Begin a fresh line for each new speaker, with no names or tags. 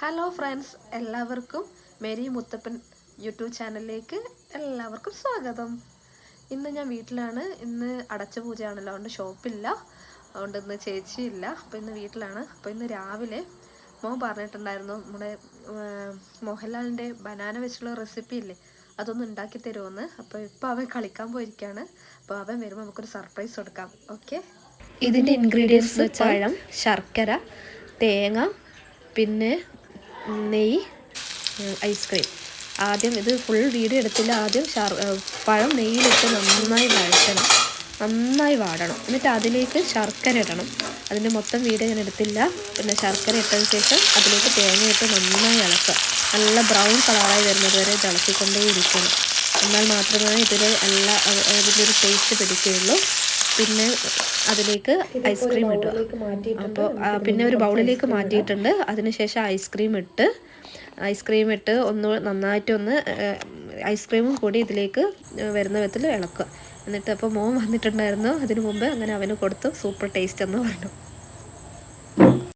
Hello friends, എല്ലാവർക്കും Mary Muthappan YouTube ചാനലിലേക്ക് എല്ലാവർക്കും സ്വാഗതം. ഇന്ന് ഞാൻ വീട്ടിലാണ്. ഇന്ന് അടച്ച പൂജയാണല്ലോ, അതുകൊണ്ട് ഷോപ്പില്ല, അതുകൊണ്ട് ഇന്ന് ചേച്ചിയില്ല. അപ്പോൾ ഇന്ന് വീട്ടിലാണ്. അപ്പോൾ ഇന്ന് രാവിലെ മോൻ പറഞ്ഞിട്ടുണ്ടായിരുന്നു നമ്മുടെ മോഹൻലാലിൻ്റെ ബനാന വെച്ചുള്ള റെസിപ്പി ഇല്ലേ, അതൊന്ന് ഉണ്ടാക്കി തരുമെന്ന്. അപ്പോൾ ഇപ്പോൾ അവൻ കളിക്കാൻ പോയിരിക്കുകയാണ്. അപ്പോൾ അവൻ വരുമ്പോൾ നമുക്കൊരു സർപ്രൈസ് കൊടുക്കാം. ഓക്കെ, ഇതിൻ്റെ ഇൻഗ്രീഡിയൻസ് പഴം, ശർക്കര, തേങ്ങ, പിന്നെ നെയ്യ്, ഐസ്ക്രീം. ആദ്യം ഇത് ഫുൾ വീഡിയോ എടുത്തില്ല. ആദ്യം പഴം നെയ്യിലിട്ട് നന്നായി വാടണം. എന്നിട്ട് അതിലേക്ക് ശർക്കര ഇടണം. അതിൻ്റെ മൊത്തം വീഡിയോ ഞാൻ എടുത്തില്ല. പിന്നെ ശർക്കര ഇട്ടതിന് ശേഷം അതിലേക്ക് തേങ്ങ ഇട്ട് നന്നായി ഇളക്കുക. നല്ല ബ്രൗൺ കളറായി വരുന്നത് വരെ ഇളക്കിക്കൊണ്ടേയിരിക്കണം. എന്നാൽ മാത്രമേ ഇതിൻ്റെ ഒരു ടേസ്റ്റ് പിടിക്കുകയുള്ളൂ. പിന്നെ അതിലേക്ക് ഐസ്ക്രീം ഇടുക. അപ്പോൾ പിന്നെ ഒരു ബൗളിലേക്ക് മാറ്റിയിട്ടുണ്ട്. അതിനുശേഷം ഐസ്ക്രീം ഇട്ട് ഒന്ന് നന്നായിട്ടൊന്ന് ഐസ്ക്രീമും കൂടി ഇതിലേക്ക് വരുന്ന വിധത്തിൽ ഇളക്കുക. എന്നിട്ട് അപ്പോൾ മോൻ വന്നിട്ടുണ്ടായിരുന്നു. അതിനു മുമ്പ് അങ്ങനെ അവന് കൊടുത്തു. സൂപ്പർ ടേസ്റ്റ് എന്ന് പറഞ്ഞു.